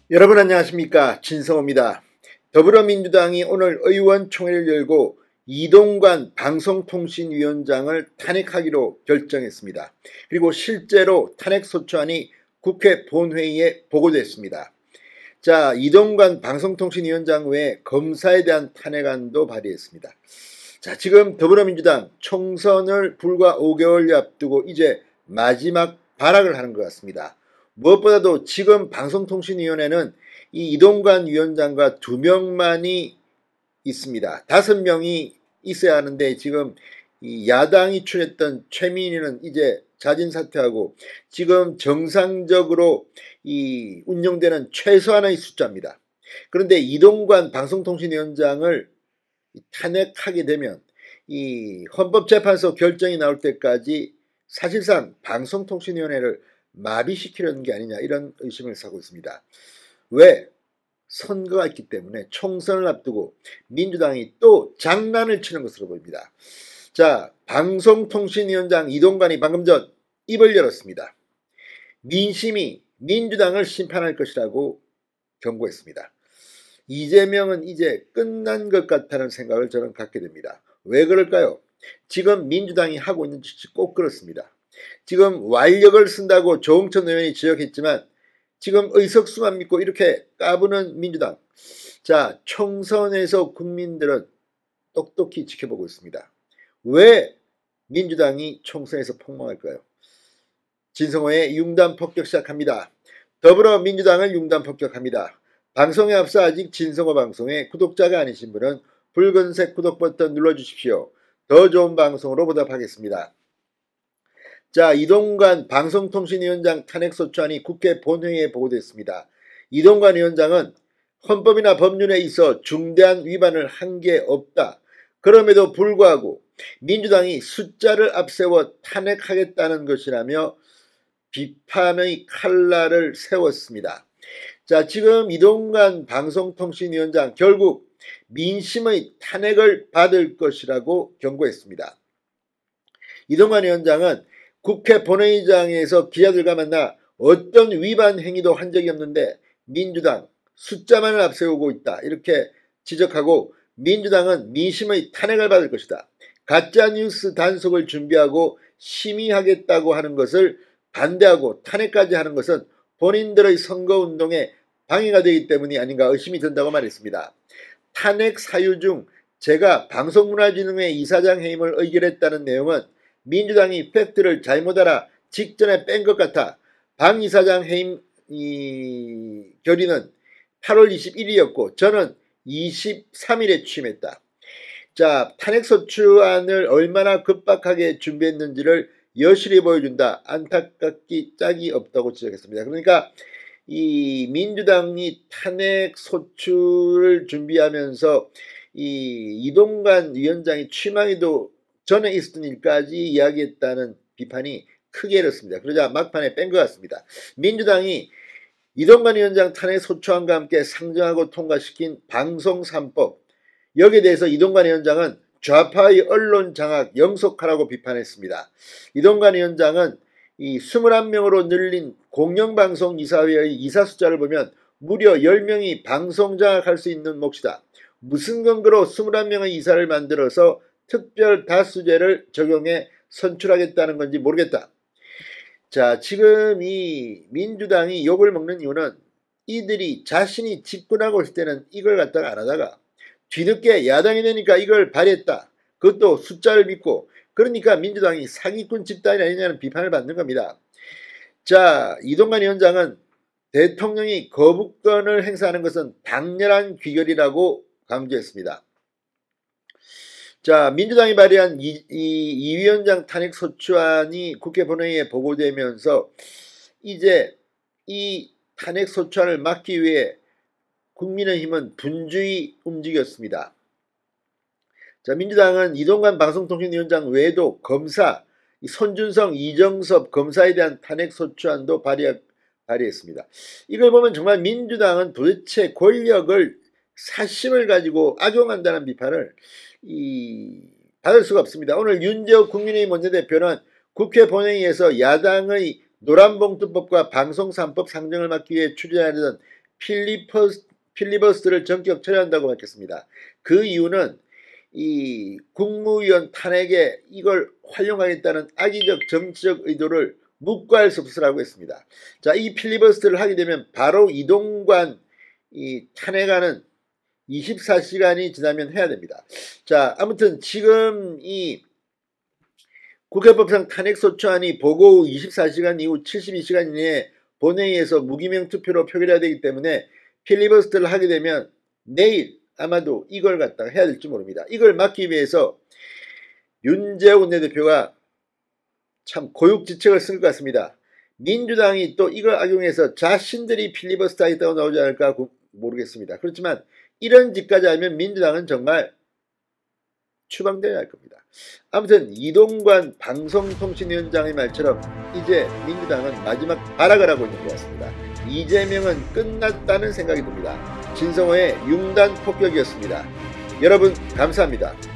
여러분 안녕하십니까, 진성호입니다. 더불어민주당이 오늘 의원총회를 열고 이동관 방송통신위원장을 탄핵하기로 결정했습니다. 그리고 실제로 탄핵소추안이 국회 본회의에 보고됐습니다. 자, 이동관 방송통신위원장 외에 검사에 대한 탄핵안도 발의했습니다. 자, 지금 더불어민주당 총선을 불과 5개월 앞두고 이제 마지막 발악을 하는 것 같습니다. 무엇보다도 지금 방송통신위원회는 이 이동관 위원장과 2명만이 있습니다. 5명이 있어야 하는데 지금 이 야당이 추렸던 최민희는 이제 자진 사퇴하고 지금 정상적으로 이 운영되는 최소한의 숫자입니다. 그런데 이동관 방송통신위원장을 탄핵하게 되면 이 헌법재판소 결정이 나올 때까지 사실상 방송통신위원회를 마비시키려는 게 아니냐, 이런 의심을 사고 있습니다. 왜? 선거가 있기 때문에 총선을 앞두고 민주당이 또 장난을 치는 것으로 보입니다. 자, 방송통신위원장 이동관이 방금 전 입을 열었습니다. 민심이 민주당을 심판할 것이라고 경고했습니다. 이재명은 이제 끝난 것 같다는 생각을 저는 갖게 됩니다. 왜 그럴까요? 지금 민주당이 하고 있는 짓이 꼭 그렇습니다. 지금 완력을 쓴다고 조응천 의원이 지적했지만 지금 의석수만 믿고 이렇게 까부는 민주당. 자, 총선에서 국민들은 똑똑히 지켜보고 있습니다. 왜 민주당이 총선에서 폭망할까요? 진성호의 융단 폭격 시작합니다. 더불어민주당을 융단 폭격합니다. 방송에 앞서 아직 진성호 방송의 구독자가 아니신 분은 붉은색 구독 버튼 눌러주십시오. 더 좋은 방송으로 보답하겠습니다. 자, 이동관 방송통신위원장 탄핵소추안이 국회 본회의에 보고됐습니다. 이동관 위원장은 헌법이나 법률에 있어 중대한 위반을 한 게 없다. 그럼에도 불구하고 민주당이 숫자를 앞세워 탄핵하겠다는 것이라며 비판의 칼날을 세웠습니다. 자, 지금 이동관 방송통신위원장 결국 민심의 탄핵을 받을 것이라고 경고했습니다. 이동관 위원장은 국회 본회의장에서 기자들과 만나 어떤 위반 행위도 한 적이 없는데 민주당 숫자만을 앞세우고 있다, 이렇게 지적하고 민주당은 민심의 탄핵을 받을 것이다. 가짜뉴스 단속을 준비하고 심의하겠다고 하는 것을 반대하고 탄핵까지 하는 것은 본인들의 선거운동에 방해가 되기 때문이 아닌가 의심이 든다고 말했습니다. 탄핵 사유 중 제가 방송문화진흥회 이사장 해임을 의결했다는 내용은 민주당이 팩트를 잘못 알아 직전에 뺀 것 같아. 방 이사장 해임 결의는 8월 21일이었고 저는 23일에 취임했다. 자, 탄핵소추안을 얼마나 급박하게 준비했는지를 여실히 보여준다. 안타깝기 짝이 없다고 지적했습니다. 그러니까 이 민주당이 탄핵소추를 준비하면서 이 이동관 위원장이 취임하기도 전에 있었던 일까지 이야기했다는 비판이 크게 일었습니다. 그러자 막판에 뺀 것 같습니다. 민주당이 이동관 위원장 탄핵소추안과 함께 상정하고 통과시킨 방송 3법, 여기에 대해서 이동관 위원장은 좌파의 언론 장악 영속하라고 비판했습니다. 이동관 위원장은 이 21명으로 늘린 공영방송 이사회의 이사 숫자를 보면 무려 10명이 방송 장악할 수 있는 몫이다. 무슨 근거로 21명의 이사를 만들어서 특별 다수제를 적용해 선출하겠다는 건지 모르겠다. 자, 지금 이 민주당이 욕을 먹는 이유는 이들이 자신이 집권하고 있을 때는 이걸 갖다가 안 하다가 뒤늦게 야당이 되니까 이걸 발휘했다. 그것도 숫자를 믿고, 그러니까 민주당이 사기꾼 집단이 아니냐는 비판을 받는 겁니다. 자, 이동관 위원장은 대통령이 거부권을 행사하는 것은 당연한 귀결이라고 강조했습니다. 자, 민주당이 발의한 이 위원장 탄핵소추안이 국회 본회의에 보고되면서 이제 이 탄핵소추안을 막기 위해 국민의힘은 분주히 움직였습니다. 자, 민주당은 이동관 방송통신위원장 외에도 검사, 손준성, 이정섭 검사에 대한 탄핵소추안도 발의했습니다. 이걸 보면 정말 민주당은 도대체 권력을 사심을 가지고 악용한다는 비판을 받을 수가 없습니다. 오늘 윤재욱 국민의힘 원내대표는 국회 본회의에서 야당의 노란봉투법과 방송 3법 상정을 막기 위해 추진하려던 필리버스터를 전격 철회한다고 밝혔습니다. 그 이유는 이 국무위원 탄핵에 이걸 활용하겠다는 악의적 정치적 의도를 묵과할 수 없으라고 했습니다. 자, 이 필리버스터를 하게 되면 바로 이동관 이 탄핵안은 24시간이 지나면 해야 됩니다. 자, 아무튼 지금 이 국회법상 탄핵소추안이 보고 후 24시간 이후 72시간 이내에 본회의에서 무기명 투표로 표결해야 되기 때문에 필리버스터를 하게 되면 내일 아마도 이걸 갖다가 해야 될지 모릅니다. 이걸 막기 위해서 윤재욱 원내대표가 참 고육지책을 쓴 것 같습니다. 민주당이 또 이걸 악용해서 자신들이 필리버스터 하겠다고 나오지 않을까 모르겠습니다. 그렇지만 이런 짓까지 하면 민주당은 정말 추방돼야 할 겁니다. 아무튼 이동관 방송통신위원장의 말처럼 이제 민주당은 마지막 발악을 하고 있는 것 같습니다. 이재명은 끝났다는 생각이 듭니다. 진성호의 융단 폭격이었습니다. 여러분 감사합니다.